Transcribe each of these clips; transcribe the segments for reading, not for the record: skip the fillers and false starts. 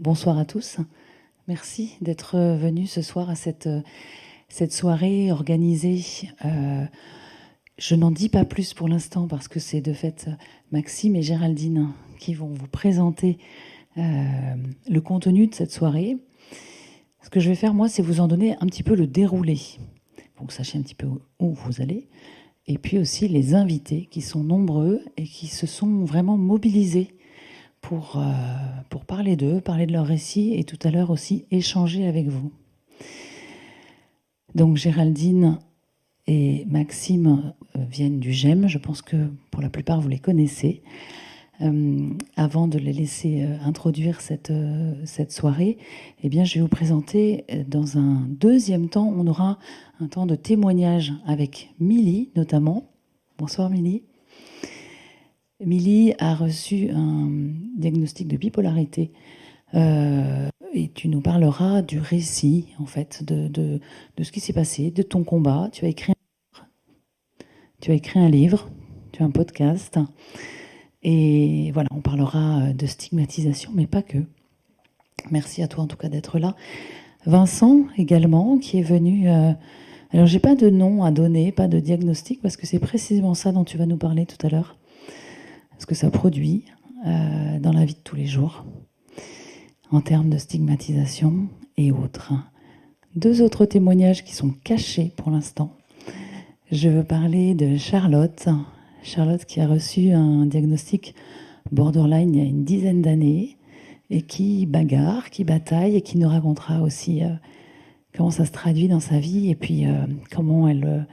Bonsoir à tous. Merci d'être venus ce soir à cette soirée organisée. Je n'en dis pas plus pour l'instant parce que c'est de fait Maxime et Géraldine qui vont vous présenter le contenu de cette soirée. Ce que je vais faire, moi, c'est vous en donner un petit peu le déroulé, pour que vous sachiez un petit peu où vous allez. Et puis aussi les invités qui sont nombreux et qui se sont vraiment mobilisés pour parler d'eux, parler de leur récit et tout à l'heure aussi échanger avec vous. Donc Géraldine et Maxime viennent du GEM, je pense que pour la plupart vous les connaissez. Avant de les laisser introduire cette soirée, eh bien, je vais vous présenter dans un deuxième temps, on aura un temps de témoignage avec Milly notamment. Bonsoir Milly. Milly a reçu un diagnostic de bipolarité et tu nous parleras du récit, en fait, de ce qui s'est passé, de ton combat. Tu as écrit un livre, tu as un podcast et voilà, on parlera de stigmatisation, mais pas que. Merci à toi en tout cas d'être là. Vincent également, qui est venu... Alors, j'ai pas de nom à donner, pas de diagnostic, parce que c'est précisément ça dont tu vas nous parler tout à l'heure. Ce que ça produit dans la vie de tous les jours, en termes de stigmatisation et autres. Deux autres témoignages qui sont cachés pour l'instant. Je veux parler de Charlotte. Charlotte qui a reçu un diagnostic borderline il y a une dizaine d'années et qui bagarre, qui bataille et qui nous racontera aussi comment ça se traduit dans sa vie et puis comment elle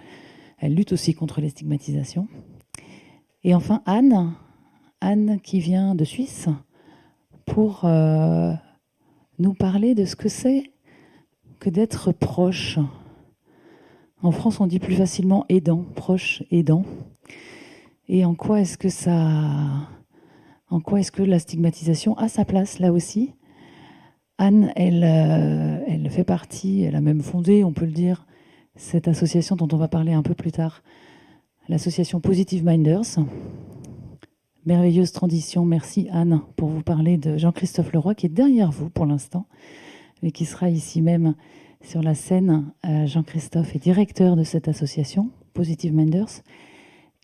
lutte aussi contre les stigmatisations. Et enfin Anne qui vient de Suisse pour nous parler de ce que c'est que d'être proche. En France, on dit plus facilement aidant, proche, aidant. Et en quoi est-ce que la stigmatisation a sa place là aussi? Anne, elle fait partie, elle a même fondé, on peut le dire, cette association dont on va parler un peu plus tard, l'association Positive Minders. Merveilleuse transition. Merci Anne pour vous parler de Jean-Christophe Leroy qui est derrière vous pour l'instant, mais qui sera ici même sur la scène. Jean-Christophe est directeur de cette association, Positive Minders.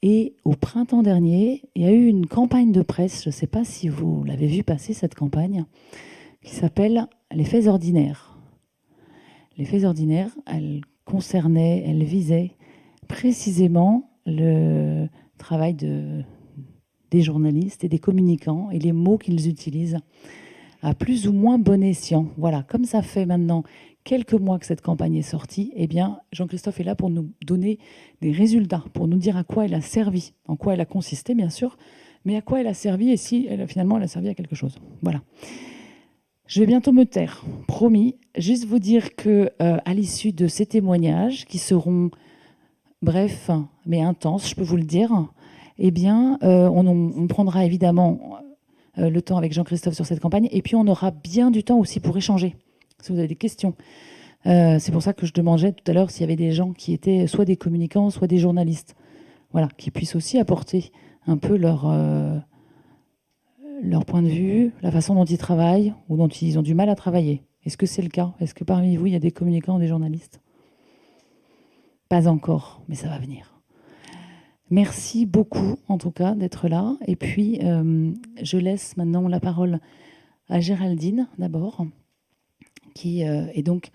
Et au printemps dernier, il y a eu une campagne de presse, je ne sais pas si vous l'avez vu passer cette campagne, qui s'appelle Les Faits ordinaires. Les Faits ordinaires, elle visait précisément le travail des journalistes et des communicants et les mots qu'ils utilisent à plus ou moins bon escient. Voilà, comme ça fait maintenant quelques mois que cette campagne est sortie, eh bien, Jean-Christophe est là pour nous donner des résultats, pour nous dire à quoi elle a servi, en quoi elle a consisté, bien sûr, mais à quoi elle a servi et si finalement elle a servi à quelque chose. Voilà. Je vais bientôt me taire, promis. Juste vous dire que à l'issue de ces témoignages, qui seront brefs mais intenses, je peux vous le dire, eh bien, on prendra évidemment le temps avec Jean-Christophe sur cette campagne, et puis on aura bien du temps aussi pour échanger, si vous avez des questions. C'est pour ça que je demandais tout à l'heure s'il y avait des gens qui étaient soit des communicants, soit des journalistes, voilà, qui puissent aussi apporter un peu leur point de vue, la façon dont ils travaillent ou dont ils ont du mal à travailler. Est-ce que c'est le cas? Est-ce que parmi vous, il y a des communicants ou des journalistes? Pas encore, mais ça va venir. Merci beaucoup, en tout cas, d'être là. Et puis, je laisse maintenant la parole à Géraldine, d'abord, qui est donc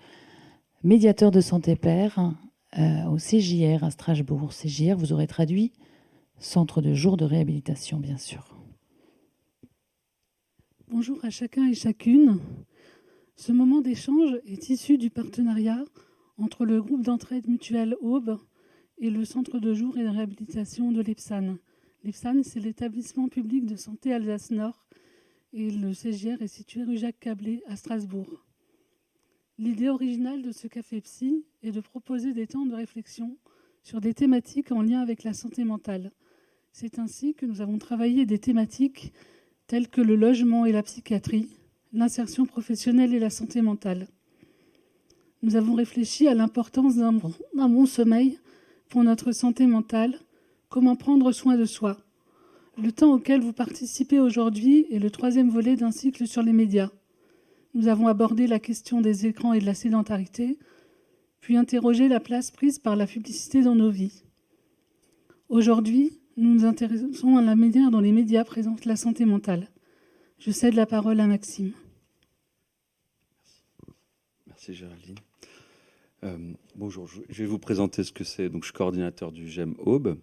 médiateur de santé pair au CJR à Strasbourg. CJR, vous aurez traduit, Centre de jour de réhabilitation, bien sûr. Bonjour à chacun et chacune. Ce moment d'échange est issu du partenariat entre le groupe d'entraide mutuelle Aube et le Centre de jour et de réhabilitation de l'EPSAN. L'EPSAN, c'est l'établissement public de santé Alsace-Nord et le CJR est situé rue Jacques Cablé à Strasbourg. L'idée originale de ce Café Psy est de proposer des temps de réflexion sur des thématiques en lien avec la santé mentale. C'est ainsi que nous avons travaillé des thématiques telles que le logement et la psychiatrie, l'insertion professionnelle et la santé mentale. Nous avons réfléchi à l'importance d'un bon sommeil pour notre santé mentale, comment prendre soin de soi. Le temps auquel vous participez aujourd'hui est le 3e volet d'un cycle sur les médias. Nous avons abordé la question des écrans et de la sédentarité, puis interrogé la place prise par la publicité dans nos vies. Aujourd'hui, nous nous intéressons à la manière dont les médias présentent la santé mentale. Je cède la parole à Maxime. Merci Géraldine. Bonjour, je vais vous présenter ce que c'est. Donc, je suis coordinateur du GEM Aube.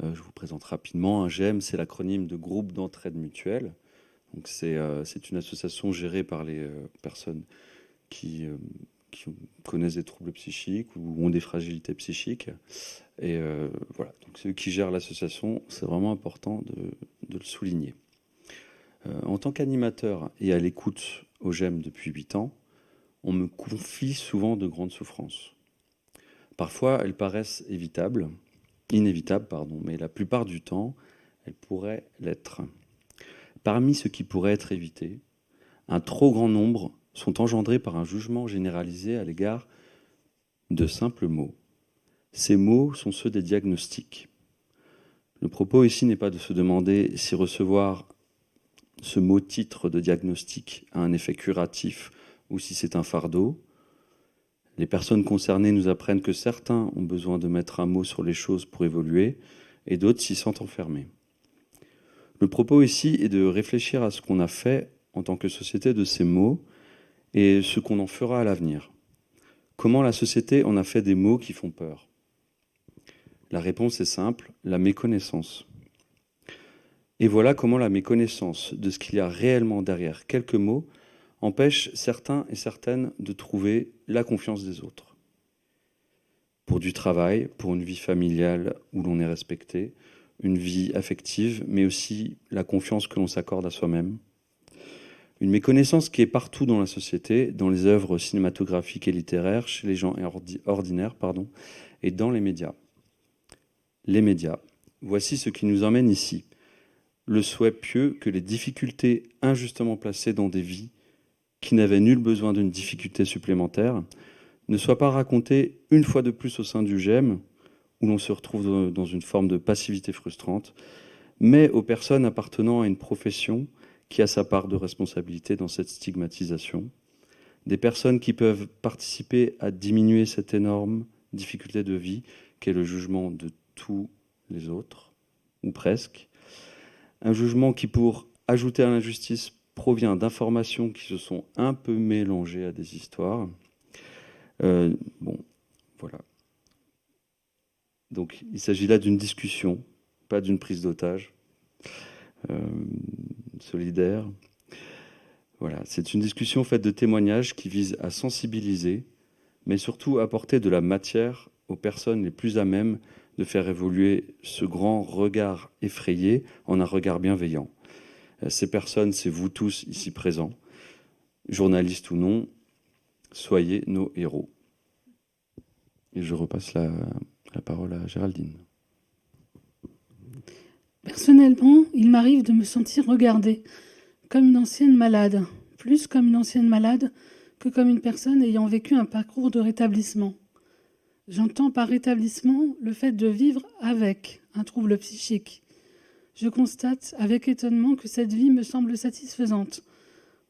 Je vous présente rapidement. Un GEM, c'est l'acronyme de Groupe d'entraide mutuelle. Donc, c'est une association gérée par les personnes qui connaissent des troubles psychiques ou ont des fragilités psychiques. Et voilà, donc c'est eux qui gèrent l'association. C'est vraiment important de le souligner. En tant qu'animateur et à l'écoute au GEM depuis 8 ans, on me confie souvent de grandes souffrances. Parfois, elles paraissent inévitables, mais la plupart du temps, elles pourraient l'être. Parmi ce qui pourrait être évité, un trop grand nombre sont engendrés par un jugement généralisé à l'égard de simples mots. Ces mots sont ceux des diagnostics. Le propos ici n'est pas de se demander si recevoir ce mot titre de diagnostic a un effet curatif ou si c'est un fardeau. Les personnes concernées nous apprennent que certains ont besoin de mettre un mot sur les choses pour évoluer et d'autres s'y sentent enfermés. Le propos ici est de réfléchir à ce qu'on a fait en tant que société de ces mots et ce qu'on en fera à l'avenir. Comment la société en a fait des mots qui font peur ? La réponse est simple, la méconnaissance. Et voilà comment la méconnaissance de ce qu'il y a réellement derrière quelques mots empêche certains et certaines de trouver la confiance des autres. Pour du travail, pour une vie familiale où l'on est respecté, une vie affective, mais aussi la confiance que l'on s'accorde à soi-même. Une méconnaissance qui est partout dans la société, dans les œuvres cinématographiques et littéraires, chez les gens ordinaires, et dans les médias. Les médias. Voici ce qui nous emmène ici. Le souhait pieux que les difficultés injustement placées dans des vies qui n'avaient nul besoin d'une difficulté supplémentaire ne soient pas racontées une fois de plus au sein du GEM, où l'on se retrouve dans une forme de passivité frustrante, mais aux personnes appartenant à une profession qui a sa part de responsabilité dans cette stigmatisation, des personnes qui peuvent participer à diminuer cette énorme difficulté de vie qu'est le jugement de tous les autres, ou presque, un jugement qui, pour ajouter à l'injustice, provient d'informations qui se sont un peu mélangées à des histoires. Voilà. Donc, il s'agit là d'une discussion, pas d'une prise d'otage solidaire. Voilà, c'est une discussion faite de témoignages qui vise à sensibiliser, mais surtout à apporter de la matière aux personnes les plus à même de faire évoluer ce grand regard effrayé en un regard bienveillant. Ces personnes, c'est vous tous ici présents, journalistes ou non, soyez nos héros. Et je repasse la parole à Géraldine. Personnellement, il m'arrive de me sentir regardée comme une ancienne malade, plus comme une ancienne malade que comme une personne ayant vécu un parcours de rétablissement. J'entends par rétablissement le fait de vivre avec un trouble psychique. Je constate avec étonnement que cette vie me semble satisfaisante,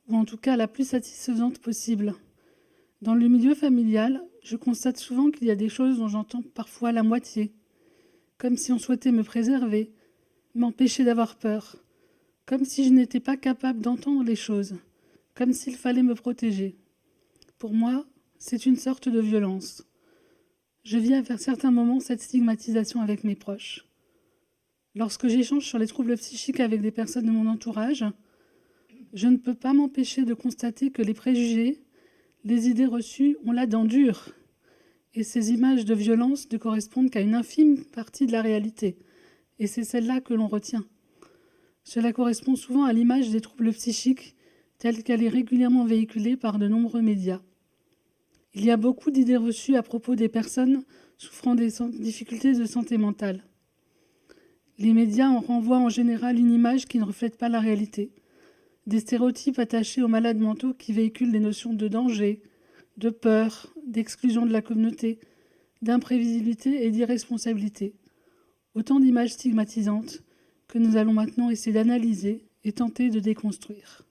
ou en tout cas la plus satisfaisante possible. Dans le milieu familial, je constate souvent qu'il y a des choses dont j'entends parfois la moitié, comme si on souhaitait me préserver, m'empêcher d'avoir peur, comme si je n'étais pas capable d'entendre les choses, comme s'il fallait me protéger. Pour moi, c'est une sorte de violence. Je vis à certains moments cette stigmatisation avec mes proches. Lorsque j'échange sur les troubles psychiques avec des personnes de mon entourage, je ne peux pas m'empêcher de constater que les préjugés, les idées reçues ont la dent dure. Et ces images de violence ne correspondent qu'à une infime partie de la réalité. Et c'est celle-là que l'on retient. Cela correspond souvent à l'image des troubles psychiques telle qu'elle est régulièrement véhiculée par de nombreux médias. Il y a beaucoup d'idées reçues à propos des personnes souffrant des difficultés de santé mentale. Les médias en renvoient en général une image qui ne reflète pas la réalité. Des stéréotypes attachés aux malades mentaux qui véhiculent des notions de danger, de peur, d'exclusion de la communauté, d'imprévisibilité et d'irresponsabilité. Autant d'images stigmatisantes que nous allons maintenant essayer d'analyser et tenter de déconstruire.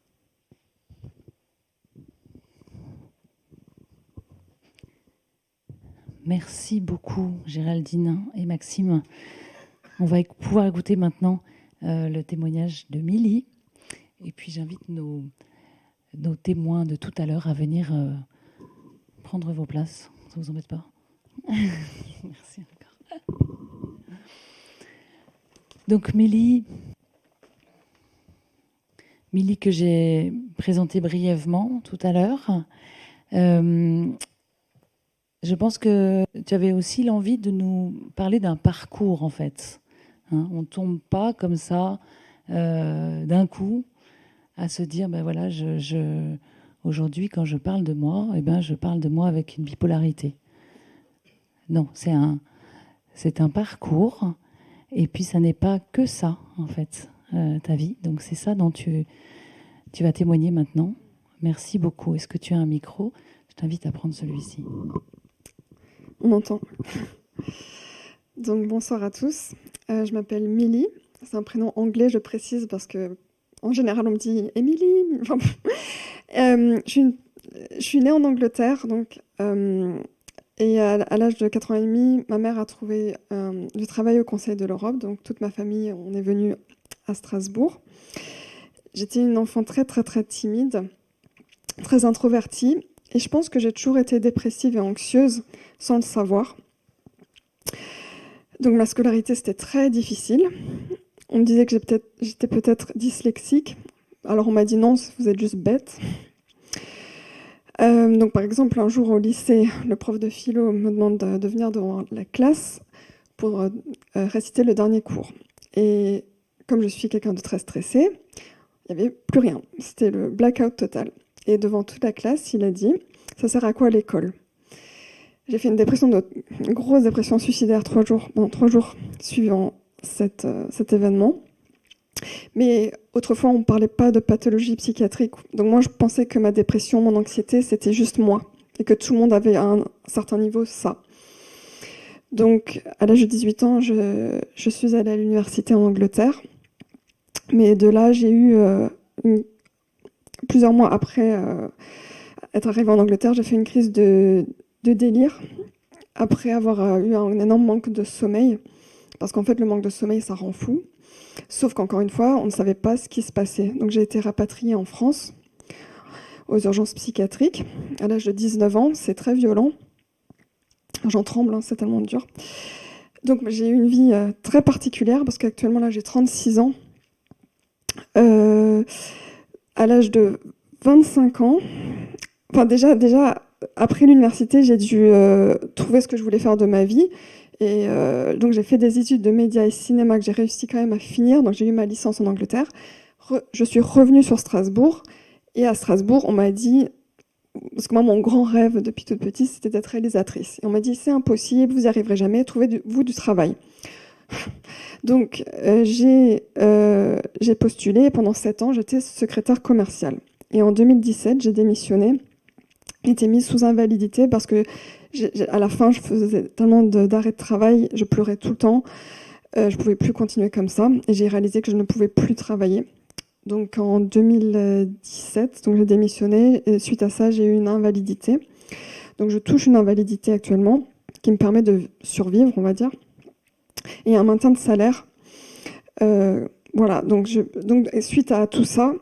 Merci beaucoup, Géraldine et Maxime. On va pouvoir écouter maintenant le témoignage de Milly. Et puis j'invite nos témoins de tout à l'heure à venir prendre vos places. Ça ne vous embête pas? Merci encore. Donc Milly que j'ai présentée brièvement tout à l'heure. Je pense que tu avais aussi l'envie de nous parler d'un parcours, en fait. Hein, on ne tombe pas comme ça, d'un coup, à se dire, ben voilà, aujourd'hui, quand je parle de moi, eh ben, je parle de moi avec une bipolarité. Non, c'est un parcours, et puis ça n'est pas que ça, en fait, ta vie. Donc c'est ça dont tu vas témoigner maintenant. Merci beaucoup. Est-ce que tu as un micro? Je t'invite à prendre celui-ci. On m'entend. Donc bonsoir à tous. Je m'appelle Milly. C'est un prénom anglais, je précise, parce que en général on me dit Émilie. Enfin, je suis née en Angleterre, donc, et à l'âge de 4 ans et demi, ma mère a trouvé du travail au Conseil de l'Europe. Donc toute ma famille, on est venu à Strasbourg. J'étais une enfant très très très timide, très introvertie. Et je pense que j'ai toujours été dépressive et anxieuse sans le savoir. Donc ma scolarité, c'était très difficile. On me disait que j'étais peut-être dyslexique. Alors on m'a dit non, vous êtes juste bête. Donc par exemple, un jour au lycée, le prof de philo me demande de venir devant la classe pour réciter le dernier cours. Et comme je suis quelqu'un de très stressé, il n'y avait plus rien. C'était le blackout total. Et devant toute la classe, il a dit « Ça sert à quoi l'école ?» J'ai fait une grosse dépression suicidaire 3 jours suivant cet événement. Mais autrefois, on ne parlait pas de pathologie psychiatrique. Donc moi, je pensais que ma dépression, mon anxiété, c'était juste moi. Et que tout le monde avait à un certain niveau ça. Donc, à l'âge de 18 ans, je suis allée à l'université en Angleterre. Mais de là, j'ai eu... plusieurs mois après être arrivée en Angleterre, j'ai fait une crise de délire après avoir eu un énorme manque de sommeil. Parce qu'en fait, le manque de sommeil, ça rend fou. Sauf qu'encore une fois, on ne savait pas ce qui se passait. Donc j'ai été rapatriée en France, aux urgences psychiatriques, à l'âge de 19 ans. C'est très violent. J'en tremble, hein, c'est tellement dur. Donc j'ai eu une vie très particulière, parce qu'actuellement, là, j'ai 36 ans. À l'âge de 25 ans, enfin déjà après l'université, j'ai dû trouver ce que je voulais faire de ma vie. Et donc j'ai fait des études de médias et cinéma que j'ai réussi quand même à finir. Donc j'ai eu ma licence en Angleterre. Je suis revenue sur Strasbourg. Et à Strasbourg, on m'a dit, parce que moi mon grand rêve depuis toute petite, c'était d'être réalisatrice. Et on m'a dit, c'est impossible, vous n'y arriverez jamais, trouvez-vous du travail. Donc j'ai postulé et pendant 7 ans, j'étais secrétaire commerciale. Et en 2017, j'ai démissionné, été mise sous invalidité parce que à la fin, je faisais tellement d'arrêts de travail, je pleurais tout le temps, je ne pouvais plus continuer comme ça et j'ai réalisé que je ne pouvais plus travailler. Donc en 2017, donc j'ai démissionné et suite à ça, j'ai eu une invalidité. Donc je touche une invalidité actuellement qui me permet de survivre, on va dire, et un maintien de salaire. Voilà, donc suite à tout ça,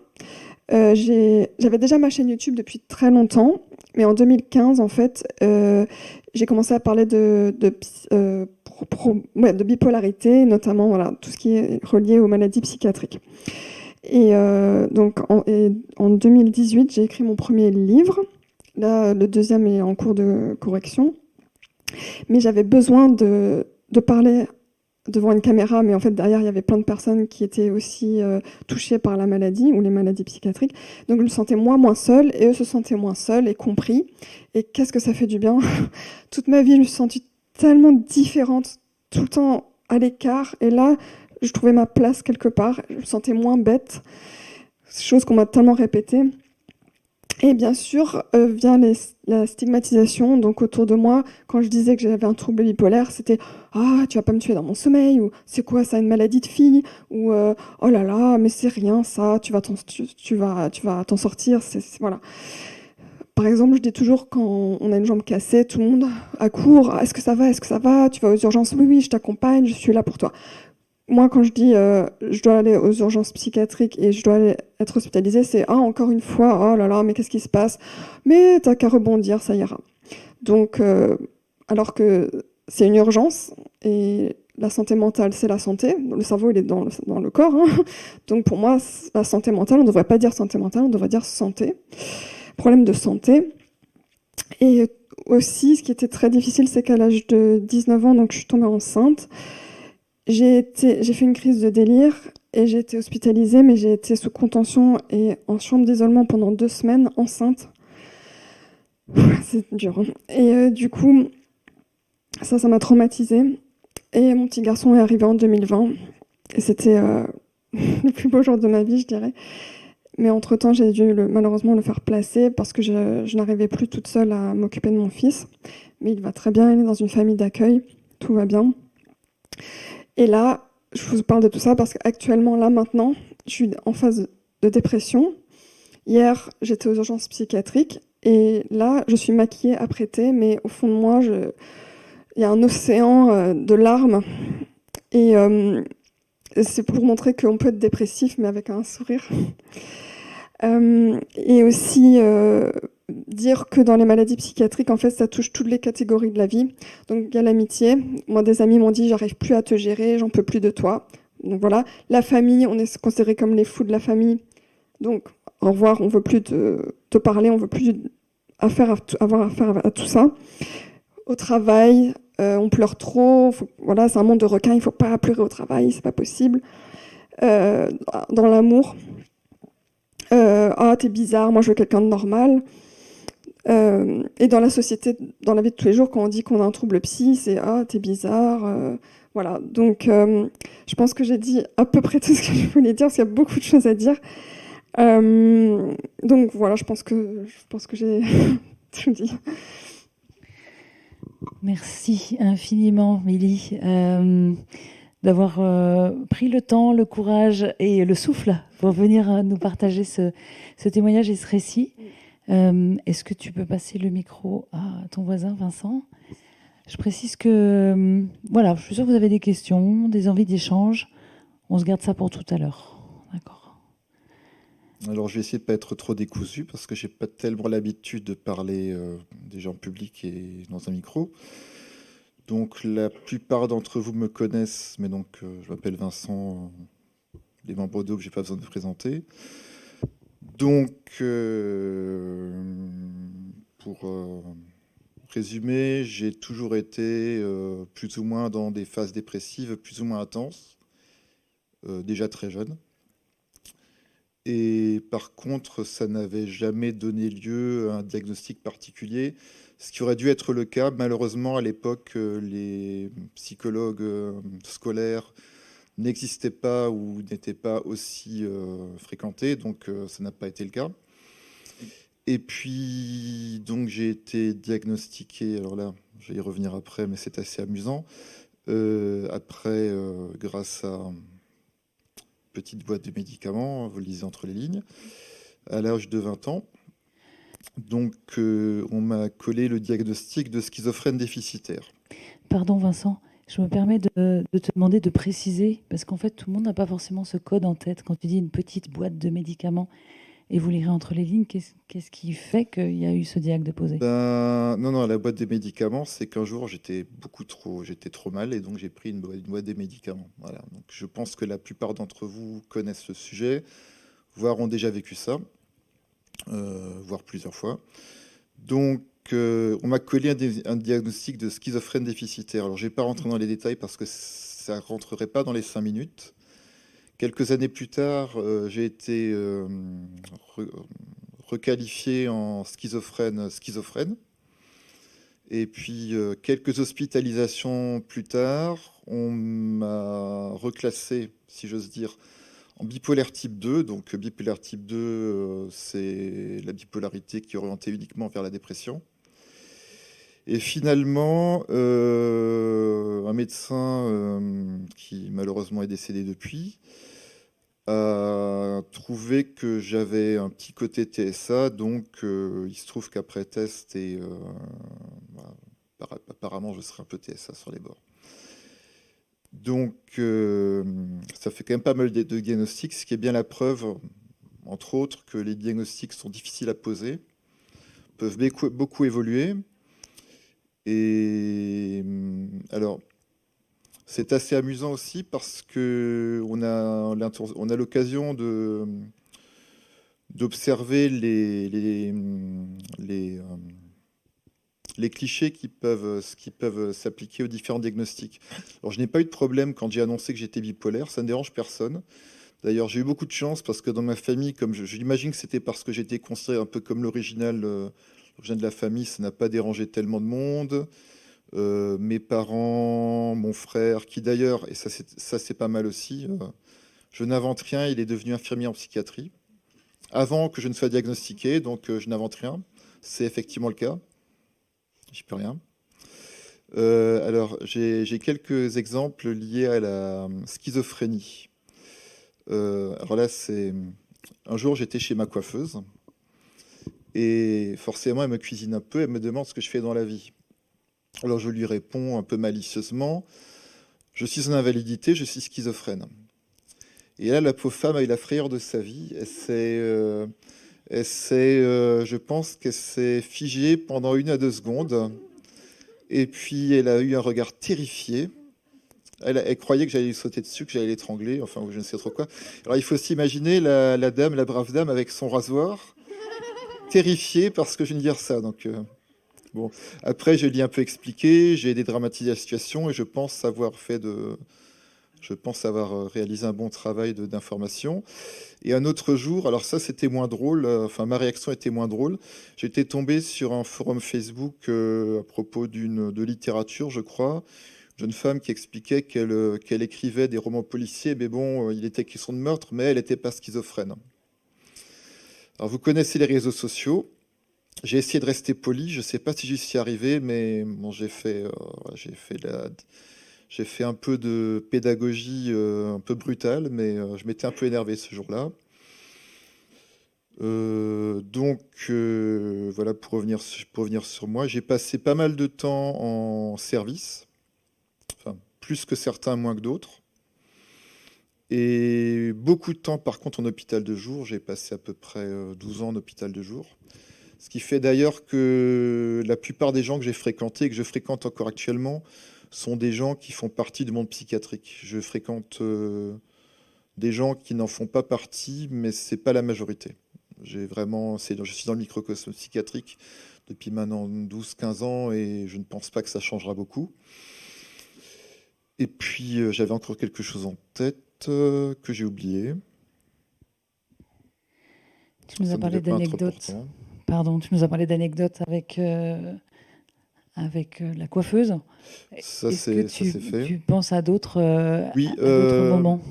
j'avais déjà ma chaîne YouTube depuis très longtemps, mais en 2015, en fait, j'ai commencé à parler de bipolarité, notamment voilà, tout ce qui est relié aux maladies psychiatriques. Et donc en 2018, j'ai écrit mon premier livre. Là, le deuxième est en cours de correction. Mais j'avais besoin de parler devant une caméra, mais en fait derrière il y avait plein de personnes qui étaient aussi touchées par la maladie ou les maladies psychiatriques. Donc je me sentais moins seule et eux se sentaient moins seuls et compris. Et qu'est-ce que ça fait du bien. Toute ma vie je me suis sentie tellement différente, tout le temps à l'écart. Et là je trouvais ma place quelque part, je me sentais moins bête, chose qu'on m'a tellement répétée. Et bien sûr, vient la stigmatisation. Donc autour de moi, quand je disais que j'avais un trouble bipolaire, c'était « Ah, tu vas pas me tuer dans mon sommeil » ou « C'est quoi ça, une maladie de fille ?» ou « Oh là là, mais c'est rien ça, tu vas t'en sortir. » Voilà. Par exemple, je dis toujours quand on a une jambe cassée, tout le monde accourt « Est-ce que ça va? Est-ce que ça va? Tu vas aux urgences? Oui, oui, je t'accompagne, je suis là pour toi. » Moi, quand je dis je dois aller aux urgences psychiatriques et je dois aller être hospitalisée, c'est encore une fois, oh là là, mais qu'est-ce qui se passe? Mais t'as qu'à rebondir, ça ira. Donc, alors que c'est une urgence et la santé mentale, c'est la santé. Le cerveau, il est dans le corps. Hein. Donc, pour moi, la santé mentale, on ne devrait pas dire santé mentale, on devrait dire santé. Problème de santé. Et aussi, ce qui était très difficile, c'est qu'à l'âge de 19 ans, donc je suis tombée enceinte. J'ai fait une crise de délire et j'ai été hospitalisée, mais j'ai été sous contention et en chambre d'isolement pendant 2 semaines, enceinte. C'est dur. Hein. Et du coup, ça m'a traumatisée. Et mon petit garçon est arrivé en 2020. Et c'était le plus beau jour de ma vie, je dirais. Mais entre-temps, j'ai dû malheureusement le faire placer parce que je n'arrivais plus toute seule à m'occuper de mon fils. Mais il va très bien, il est dans une famille d'accueil. Tout va bien. Et là, je vous parle de tout ça parce qu'actuellement, là, maintenant, je suis en phase de dépression. Hier, j'étais aux urgences psychiatriques et là, je suis maquillée, apprêtée, mais au fond de moi, il y a un océan de larmes. Et c'est pour montrer qu'on peut être dépressif, mais avec un sourire. Et aussi dire que dans les maladies psychiatriques, en fait, ça touche toutes les catégories de la vie. Donc, il y a l'amitié. Moi, des amis m'ont dit « J'arrive plus à te gérer, j'en peux plus de toi ». Donc voilà. La famille, on est considéré comme les fous de la famille. Donc, au revoir, on veut plus te parler, on veut plus avoir affaire à tout ça. Au travail, on pleure trop. Voilà, c'est un monde de requins, il faut pas pleurer au travail, c'est pas possible. Dans l'amour, t'es bizarre, moi je veux quelqu'un de normal. Et dans la société, dans la vie de tous les jours, quand on dit qu'on a un trouble psy, c'est t'es bizarre. Voilà, donc je pense que j'ai dit à peu près tout ce que je voulais dire, parce qu'il y a beaucoup de choses à dire. Donc voilà, je pense que j'ai tout dit. Merci infiniment, Mélie, d'avoir pris le temps, le courage et le souffle pour venir nous partager ce témoignage et ce récit. Est-ce que tu peux passer le micro à ton voisin, Vincent ? Je précise que, voilà, je suis sûre que vous avez des questions, des envies d'échange. On se garde ça pour tout à l'heure. D'accord. Alors, je vais essayer de ne pas être trop décousu parce que je n'ai pas tellement l'habitude de parler déjà en public et dans un micro. Donc, la plupart d'entre vous me connaissent, mais donc, je m'appelle Vincent. Les membres d'Aube, je n'ai pas besoin de me présenter. Donc, pour résumer, j'ai toujours été plus ou moins dans des phases dépressives plus ou moins intenses, déjà très jeune. Et par contre, ça n'avait jamais donné lieu à un diagnostic particulier, ce qui aurait dû être le cas. Malheureusement, à l'époque, les psychologues scolaires n'existaient pas ou n'étaient pas aussi fréquentés, donc ça n'a pas été le cas. Et puis, donc, j'ai été diagnostiqué, alors là, je vais y revenir après, mais c'est assez amusant, après, grâce à une petite boîte de médicaments, vous le lisez entre les lignes, à l'âge de 20 ans. Donc, on m'a collé le diagnostic de schizophrène déficitaire. Pardon, Vincent, je me permets de te demander de préciser, parce qu'en fait, tout le monde n'a pas forcément ce code en tête. Quand tu dis une petite boîte de médicaments, et vous lirez entre les lignes, qu'est-ce qui fait qu'il y a eu ce diagnostic déposé ? Non, la boîte des médicaments, c'est qu'un jour, j'étais trop mal, et donc j'ai pris une boîte des médicaments. Voilà. Donc, je pense que la plupart d'entre vous connaissent ce sujet, voire ont déjà vécu ça, voire plusieurs fois. Donc, on m'a collé un diagnostic de schizophrène déficitaire. Alors, je ne vais pas rentrer dans les détails parce que ça ne rentrerait pas dans les 5 minutes. Quelques années plus tard, j'ai été requalifié en schizophrène. Et puis, quelques hospitalisations plus tard, on m'a reclassé, si j'ose dire, en bipolaire type 2. Donc, bipolaire type 2, c'est la bipolarité qui est orientée uniquement vers la dépression. Et finalement, un médecin qui malheureusement est décédé depuis a trouvé que j'avais un petit côté TSA, donc il se trouve qu'après test, apparemment je serai un peu TSA sur les bords. Donc ça fait quand même pas mal de diagnostics, ce qui est bien la preuve, entre autres, que les diagnostics sont difficiles à poser, peuvent beaucoup évoluer. Et alors, c'est assez amusant aussi parce que on a l'occasion d'observer les clichés qui peuvent s'appliquer aux différents diagnostics. Alors, je n'ai pas eu de problème quand j'ai annoncé que j'étais bipolaire, ça ne dérange personne. D'ailleurs, j'ai eu beaucoup de chance parce que dans ma famille, comme j'imagine que c'était parce que j'étais considéré un peu comme l'original de la famille, ça n'a pas dérangé tellement de monde. Mes parents, mon frère, qui d'ailleurs, et ça c'est pas mal aussi, je n'invente rien, il est devenu infirmier en psychiatrie. Avant que je ne sois diagnostiqué, donc je n'invente rien. C'est effectivement le cas. J'y peux rien. Alors, j'ai quelques exemples liés à la schizophrénie. Alors là, un jour, j'étais chez ma coiffeuse. Et forcément, elle me cuisine un peu, elle me demande ce que je fais dans la vie. Alors je lui réponds un peu malicieusement, je suis en invalidité, je suis schizophrène. Et là, la pauvre femme a eu la frayeur de sa vie. Je pense qu'elle s'est figée pendant 1 à 2 secondes. Et puis elle a eu un regard terrifié. Elle croyait que j'allais lui sauter dessus, que j'allais l'étrangler, enfin, ou je ne sais trop quoi. Alors il faut s'imaginer la brave dame avec son rasoir, terrifiée parce que je viens de dire ça. Donc, bon. Après, je l'ai un peu expliqué, j'ai dédramatisé la situation et je pense avoir réalisé un bon travail d'information. Et un autre jour, alors ça c'était moins drôle, enfin ma réaction était moins drôle. J'étais tombé sur un forum Facebook à propos de littérature, je crois. Une jeune femme qui expliquait qu'elle écrivait des romans policiers, mais bon, il était question de meurtre, mais elle n'était pas schizophrène. Alors vous connaissez les réseaux sociaux. J'ai essayé de rester poli, je ne sais pas si j'y suis arrivé, mais bon, j'ai fait un peu de pédagogie un peu brutale, mais je m'étais un peu énervé ce jour-là. Donc voilà, pour revenir sur moi, j'ai passé pas mal de temps en service, enfin plus que certains, moins que d'autres. Et beaucoup de temps par contre en hôpital de jour, j'ai passé à peu près 12 ans en hôpital de jour. Ce qui fait d'ailleurs que la plupart des gens que j'ai fréquentés et que je fréquente encore actuellement sont des gens qui font partie du monde psychiatrique. Je fréquente des gens qui n'en font pas partie, mais ce n'est pas la majorité. Je suis dans le microcosme psychiatrique depuis maintenant 12-15 ans et je ne pense pas que ça changera beaucoup. Et puis, j'avais encore quelque chose en tête que j'ai oublié. Tu nous as parlé d'anecdotes. Pardon, tu nous as parlé d'anecdotes avec la coiffeuse. Ça, Est-ce que c'est fait. tu penses à d'autres Oui, moments?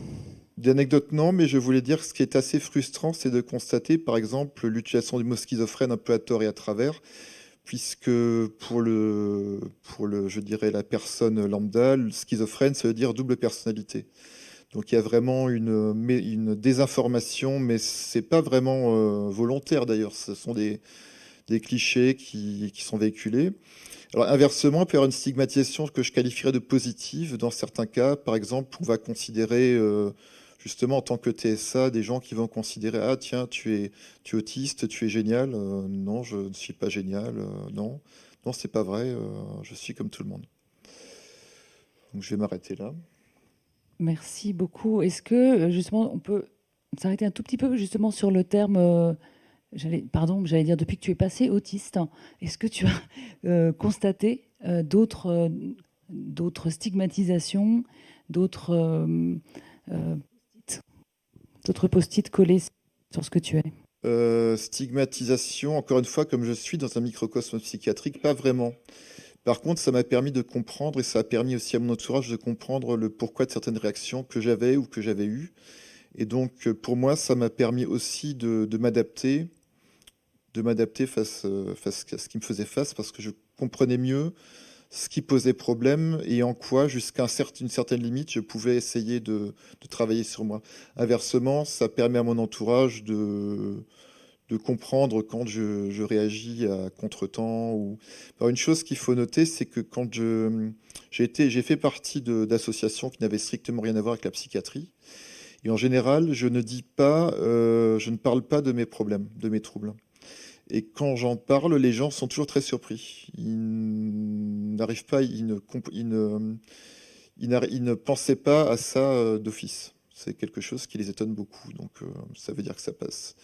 D'anecdotes, non, mais je voulais dire que ce qui est assez frustrant, c'est de constater, par exemple, l'utilisation du mot schizophrène un peu à tort et à travers, puisque je dirais, la personne lambda, le schizophrène, ça veut dire double personnalité. Donc il y a vraiment une désinformation, mais c'est pas vraiment volontaire d'ailleurs. Ce sont des clichés qui sont véhiculés. Alors inversement, il peut y avoir une stigmatisation que je qualifierais de positive. Dans certains cas, par exemple, on va considérer justement en tant que TSA des gens qui vont considérer ah tiens tu es autiste, tu es génial. Non, je ne suis pas génial. Non, c'est pas vrai. Je suis comme tout le monde. Donc je vais m'arrêter là. Merci beaucoup. Est-ce que justement on peut s'arrêter un tout petit peu justement sur le terme, j'allais dire depuis que tu es passé autiste, est-ce que tu as constaté d'autres stigmatisations, d'autres d'autres post-it collés sur ce que tu es? Stigmatisation, encore une fois, comme je suis dans un microcosme psychiatrique, pas vraiment. Par contre, ça m'a permis de comprendre et ça a permis aussi à mon entourage de comprendre le pourquoi de certaines réactions que j'avais ou que j'avais eues. Et donc, pour moi, ça m'a permis aussi de m'adapter face à ce qui me faisait face, parce que je comprenais mieux ce qui posait problème et en quoi, jusqu'à une certaine limite, je pouvais essayer de travailler sur moi. Inversement, ça permet à mon entourage de comprendre quand je réagis à contretemps. Alors, une chose qu'il faut noter, c'est que quand j'ai fait partie d'associations qui n'avaient strictement rien à voir avec la psychiatrie. Et en général, je ne parle pas de mes problèmes, de mes troubles. Et quand j'en parle, les gens sont toujours très surpris. Ils n'arrivent pas, ils ne pensaient pas à ça d'office. C'est quelque chose qui les étonne beaucoup. Donc ça veut dire que ça passe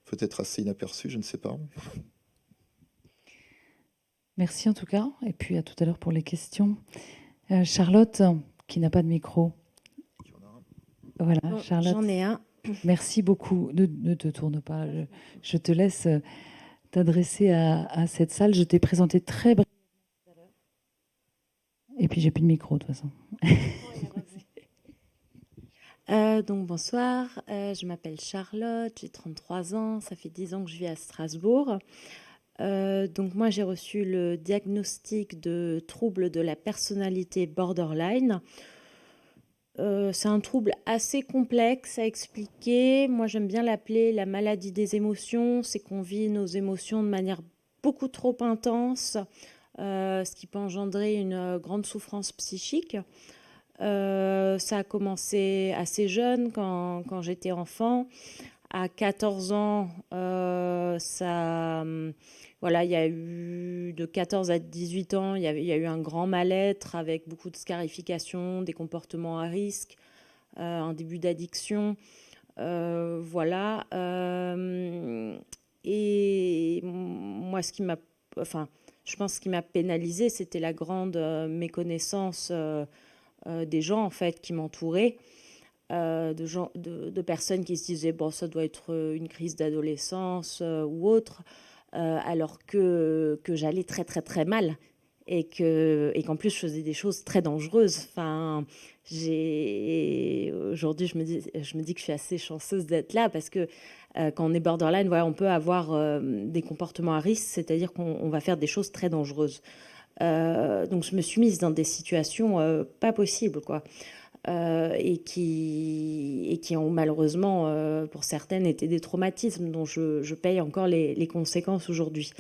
peut-être assez inaperçu, je ne sais pas. Merci en tout cas, et puis à tout à l'heure pour les questions. Charlotte, qui n'a pas de micro. Voilà, Bon, Charlotte. j'en ai un. Merci beaucoup. Ne te tourne pas. Je te laisse t'adresser à cette salle. Je t'ai présenté très brièvement tout à l'heure. Et puis j'ai plus de micro de toute façon. Donc bonsoir, je m'appelle Charlotte, j'ai 33 ans, ça fait 10 ans que je vis à Strasbourg. Donc moi j'ai reçu le diagnostic de trouble de la personnalité borderline. C'est un trouble assez complexe à expliquer. Moi j'aime bien l'appeler la maladie des émotions. C'est qu'on vit nos émotions de manière beaucoup trop intense, ce qui peut engendrer une grande souffrance psychique. Ça a commencé assez jeune, quand j'étais enfant. À 14 ans, voilà, il y a eu de 14 à 18 ans, il y a eu un grand mal-être avec beaucoup de scarification, des comportements à risque, un début d'addiction. Voilà. Et moi, je pense ce qui m'a pénalisée, c'était la grande méconnaissance des gens en fait qui m'entouraient, de personnes qui se disaient bon, ça doit être une crise d'adolescence ou autre, alors que j'allais très très très mal et qu'en plus je faisais des choses très dangereuses. Enfin, aujourd'hui je me dis que je suis assez chanceuse d'être là, parce que quand on est borderline, voilà, on peut avoir des comportements à risque, c'est-à-dire qu'on va faire des choses très dangereuses. Donc je me suis mise dans des situations pas possibles, quoi, et qui ont malheureusement, pour certaines, été des traumatismes dont je paye encore les conséquences aujourd'hui.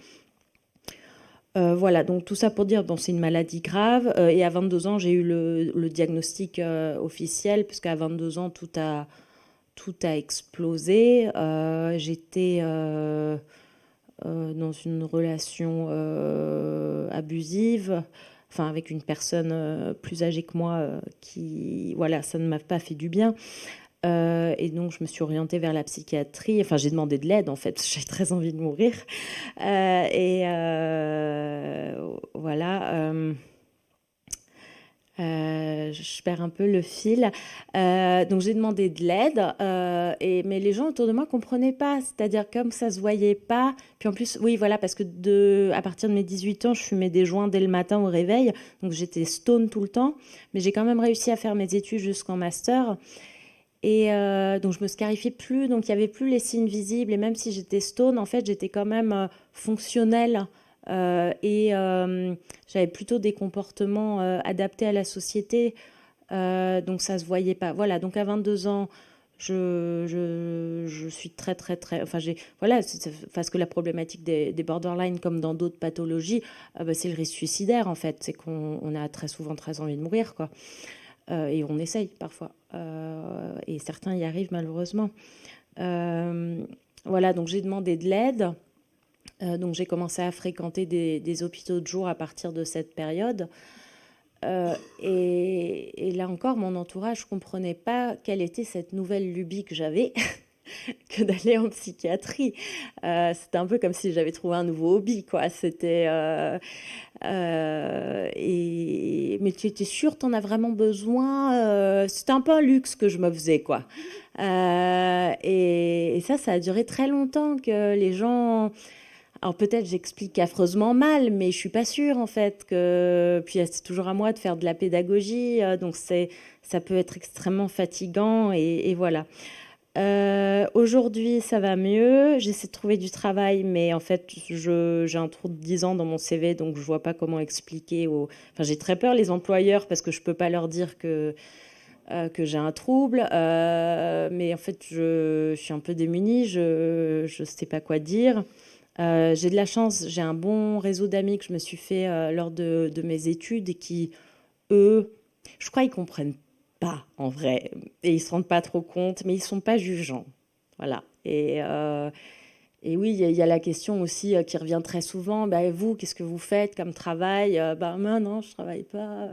Voilà, donc tout ça pour dire, bon, c'est une maladie grave. Et à 22 ans, j'ai eu le diagnostic officiel, puisqu'à 22 ans, tout a explosé. J'étais dans une relation abusive, enfin avec une personne plus âgée que moi, qui, voilà, ça ne m'a pas fait du bien. Et donc je me suis orientée vers la psychiatrie. Enfin, j'ai demandé de l'aide en fait, parce que j'avais très envie de mourir. Voilà. Je perds un peu le fil. Donc j'ai demandé de l'aide, mais les gens autour de moi comprenaient pas. C'est-à-dire, comme ça se voyait pas. Puis en plus, oui, voilà, parce que à partir de mes 18 ans, je fumais des joints dès le matin au réveil. Donc j'étais stone tout le temps. Mais j'ai quand même réussi à faire mes études jusqu'en master. Et donc je me scarifiais plus. Donc il y avait plus les signes visibles. Et même si j'étais stone, en fait, j'étais quand même fonctionnelle. J'avais plutôt des comportements adaptés à la société, donc ça se voyait pas. Voilà, donc à 22 ans, je suis très très très, enfin voilà, parce que la problématique des borderline, comme dans d'autres pathologies, c'est le risque suicidaire en fait. C'est qu'on a très souvent très envie de mourir, quoi, et on essaye parfois, et certains y arrivent malheureusement. Voilà, donc j'ai demandé de l'aide. Donc j'ai commencé à fréquenter des hôpitaux de jour à partir de cette période. Et là encore, mon entourage ne comprenait pas quelle était cette nouvelle lubie que j'avais, que d'aller en psychiatrie. C'était un peu comme si j'avais trouvé un nouveau hobby, quoi. C'était Mais tu étais sûre, tu en as vraiment besoin. C'était un peu un luxe que je me faisais, quoi. Et ça a duré très longtemps que les gens... Alors peut-être j'explique affreusement mal, mais je suis pas sûre en fait que... Puis c'est toujours à moi de faire de la pédagogie, donc ça peut être extrêmement fatigant et voilà. Aujourd'hui, ça va mieux. J'essaie de trouver du travail, mais en fait, j'ai un trou de 10 ans dans mon CV, donc je vois pas comment expliquer Enfin, j'ai très peur, les employeurs, parce que je peux pas leur dire que j'ai un trouble. Mais en fait, je suis un peu démunie, je sais pas quoi dire. J'ai de la chance, j'ai un bon réseau d'amis que je me suis fait lors de mes études et qui, eux, je crois, ils comprennent pas en vrai et ils se rendent pas trop compte, mais ils sont pas jugeants, voilà. Et oui, il y a la question aussi qui revient très souvent. Bah, vous, qu'est-ce que vous faites comme travail? Bah, moi, non, je travaille pas.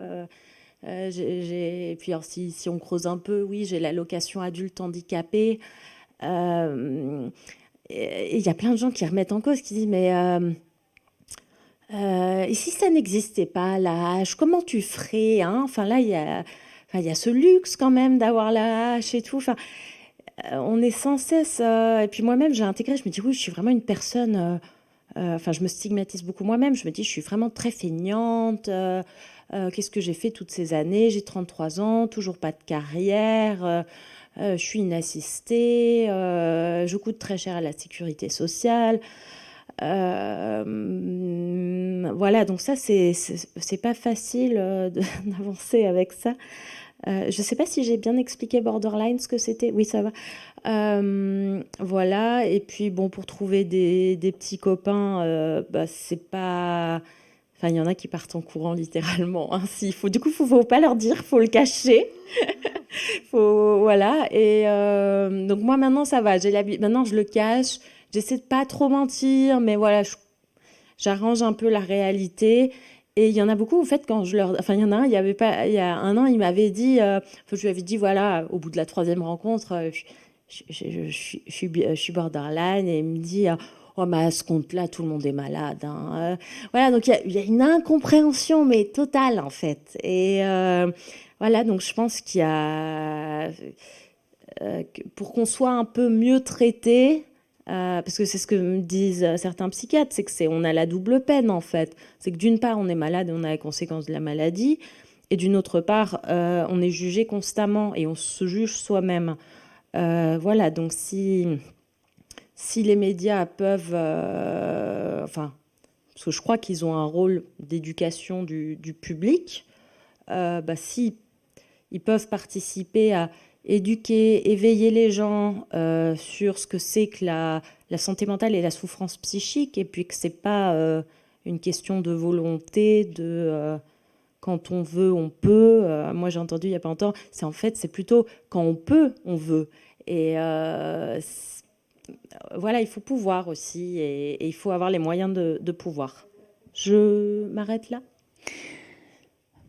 Et puis alors, si on creuse un peu, oui, j'ai l'allocation adulte handicapé. Et il y a plein de gens qui remettent en cause, qui disent mais et si ça n'existait pas l'AH, comment tu ferais, hein? Enfin là, il y a ce luxe quand même d'avoir l'AH et tout. Enfin, on est sans cesse. Et puis moi-même, j'ai intégré. Je me dis oui, je suis vraiment une personne. Enfin, je me stigmatise beaucoup moi-même. Je me dis, je suis vraiment très feignante. Qu'est-ce que j'ai fait toutes ces années? J'ai 33 ans, toujours pas de carrière. Je suis une assistée. Je coûte très cher à la sécurité sociale. Voilà, donc ça, c'est pas facile d'avancer avec ça. Je sais pas si j'ai bien expliqué borderline, ce que c'était. Oui, ça va. Voilà, et puis bon, pour trouver des petits copains, bah, c'est pas... Enfin, il y en a qui partent en courant littéralement. Hein, du coup, faut pas leur dire, faut le cacher. Voilà. Et donc moi maintenant ça va. Maintenant je le cache. J'essaie de pas trop mentir, mais voilà, j'arrange un peu la réalité. Et il y en a beaucoup, en fait, quand je leur... Enfin, il y en a un, il y a un an, il m'avait dit... je lui avais dit, voilà, au bout de la 3e rencontre, je suis borderline. Et il me dit, oh, mais à ce compte-là, tout le monde est malade. Hein. Voilà, donc il y a une incompréhension, mais totale, en fait. Et voilà, donc je pense qu'il y a... pour qu'on soit un peu mieux traité... parce que c'est ce que me disent certains psychiatres, c'est on a la double peine en fait. C'est que d'une part on est malade et on a les conséquences de la maladie, et d'une autre part on est jugé constamment et on se juge soi-même. Voilà, donc si les médias peuvent, enfin, parce que je crois qu'ils ont un rôle d'éducation du public, bah, si ils peuvent participer à éduquer, éveiller les gens sur ce que c'est que la santé mentale et la souffrance psychique, et puis que c'est pas une question de volonté, quand on veut, on peut. Moi, j'ai entendu il y a pas longtemps, c'est plutôt quand on peut, on veut. Et voilà, il faut pouvoir aussi, et il faut avoir les moyens de pouvoir. Je m'arrête là.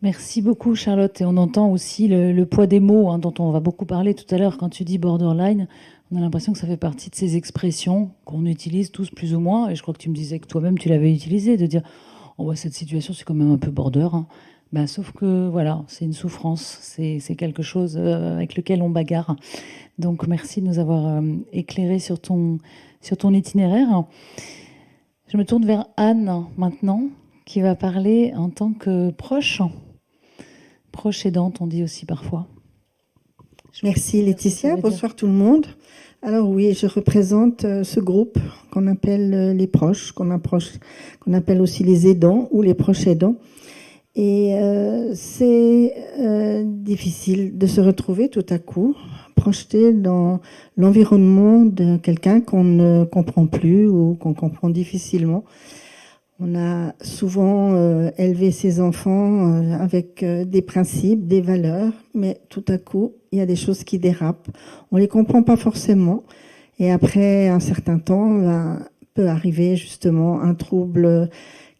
Merci beaucoup, Charlotte. Et on entend aussi le poids des mots, hein, dont on va beaucoup parler tout à l'heure. Quand tu dis borderline, on a l'impression que ça fait partie de ces expressions qu'on utilise tous plus ou moins. Et je crois que tu me disais que toi-même, tu l'avais utilisé, de dire oh, bah, cette situation, c'est quand même un peu border. Hein. Ben, sauf que voilà, c'est une souffrance, c'est quelque chose avec lequel on bagarre. Donc merci de nous avoir éclairé sur ton itinéraire. Je me tourne vers Anne maintenant, qui va parler en tant que proche aidante, on dit aussi parfois. Merci Laetitia, bonsoir tout le monde. Alors oui, je représente ce groupe qu'on appelle les proches, qu'on appelle aussi les aidants ou les proches aidants. Et c'est difficile de se retrouver tout à coup projeté dans l'environnement de quelqu'un qu'on ne comprend plus ou qu'on comprend difficilement. On a souvent élevé ses enfants avec des principes, des valeurs, mais tout à coup, il y a des choses qui dérapent. On ne les comprend pas forcément. Et après un certain temps, peut arriver justement un trouble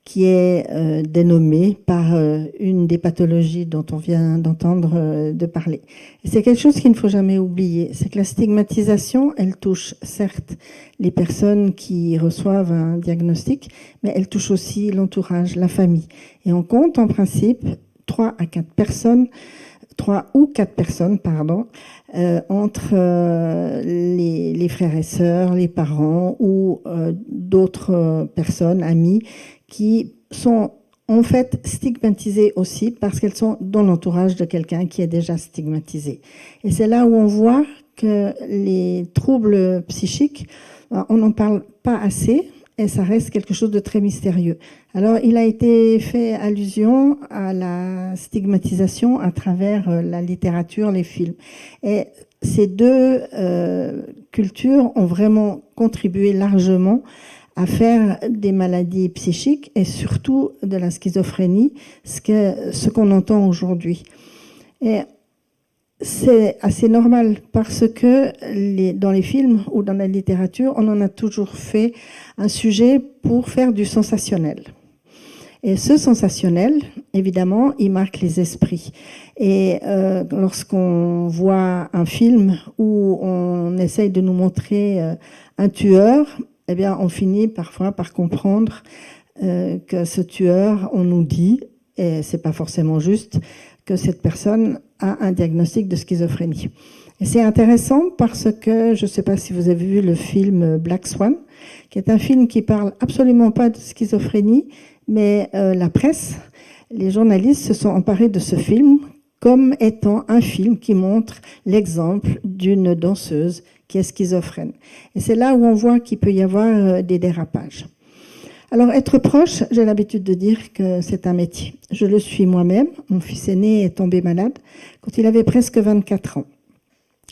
qui est dénommée par une des pathologies dont on vient d'entendre de parler. Et c'est quelque chose qu'il ne faut jamais oublier, c'est que la stigmatisation, elle touche certes les personnes qui reçoivent un diagnostic, mais elle touche aussi l'entourage, la famille. Et on compte en principe 3 ou 4 personnes, entre les frères et sœurs, les parents ou d'autres personnes, amis, qui sont en fait stigmatisées aussi parce qu'elles sont dans l'entourage de quelqu'un qui est déjà stigmatisé. Et c'est là où on voit que les troubles psychiques, on n'en parle pas assez et ça reste quelque chose de très mystérieux. Alors, il a été fait allusion à la stigmatisation à travers la littérature, les films. Et ces deux cultures ont vraiment contribué largement à faire des maladies psychiques et surtout de la schizophrénie, ce qu'on entend aujourd'hui. Et c'est assez normal parce que dans les films ou dans la littérature, on en a toujours fait un sujet pour faire du sensationnel. Et ce sensationnel, évidemment, il marque les esprits. Et lorsqu'on voit un film où on essaye de nous montrer un tueur, eh bien, on finit parfois par comprendre que ce tueur, on nous dit, et c'est pas forcément juste, que cette personne a un diagnostic de schizophrénie. Et c'est intéressant parce que, je ne sais pas si vous avez vu le film Black Swan, qui est un film qui parle absolument pas de schizophrénie, mais la presse, les journalistes se sont emparés de ce film comme étant un film qui montre l'exemple d'une danseuse qui est schizophrène. Et c'est là où on voit qu'il peut y avoir des dérapages. Alors, être proche, j'ai l'habitude de dire que c'est un métier. Je le suis moi-même. Mon fils aîné est tombé malade quand il avait presque 24 ans.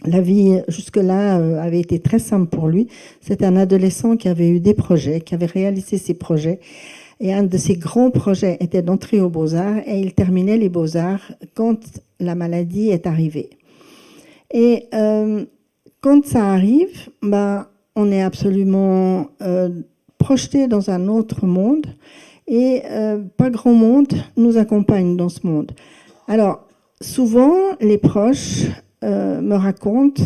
La vie jusque-là avait été très simple pour lui. C'était un adolescent qui avait eu des projets, qui avait réalisé ses projets. Et un de ses grands projets était d'entrer aux Beaux-Arts et il terminait les Beaux-Arts quand la maladie est arrivée. Et quand ça arrive, on est absolument projeté dans un autre monde et pas grand monde nous accompagne dans ce monde. Alors, souvent, les proches me racontent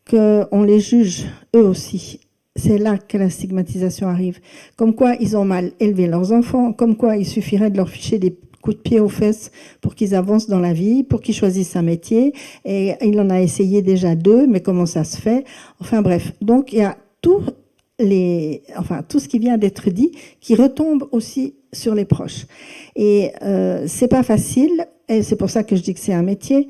qu'on les juge eux aussi. C'est là que la stigmatisation arrive. Comme quoi, ils ont mal élevé leurs enfants, comme quoi il suffirait de leur ficher des coups de pied aux fesses pour qu'ils avancent dans la vie, pour qu'ils choisissent un métier. Et il en a essayé déjà 2, mais comment ça se fait? Enfin bref, donc il y a tout ce qui vient d'être dit qui retombe aussi sur les proches. Et c'est pas facile, et c'est pour ça que je dis que c'est un métier,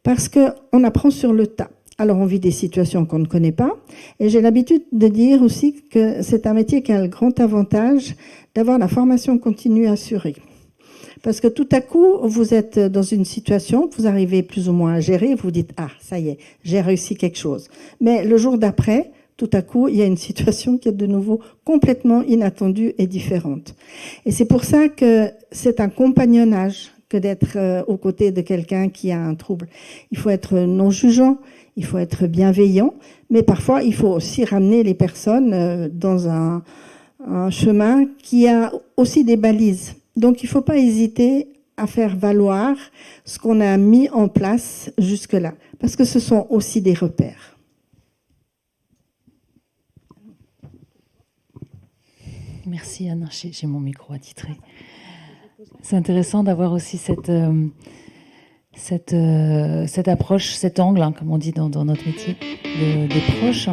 parce qu'on apprend sur le tas. Alors, on vit des situations qu'on ne connaît pas. Et j'ai l'habitude de dire aussi que c'est un métier qui a le grand avantage d'avoir la formation continue assurée. Parce que tout à coup, vous êtes dans une situation que vous arrivez plus ou moins à gérer. Vous dites, ah, ça y est, j'ai réussi quelque chose. Mais le jour d'après, tout à coup, il y a une situation qui est de nouveau complètement inattendue et différente. Et c'est pour ça que c'est un compagnonnage que d'être aux côtés de quelqu'un qui a un trouble. Il faut être non jugeant, il faut être bienveillant, mais parfois il faut aussi ramener les personnes dans un chemin qui a aussi des balises. Donc il ne faut pas hésiter à faire valoir ce qu'on a mis en place jusque-là, parce que ce sont aussi des repères. Merci Anne, j'ai mon micro attitré. C'est intéressant d'avoir aussi cette approche, cet angle, comme on dit dans notre métier, des proches.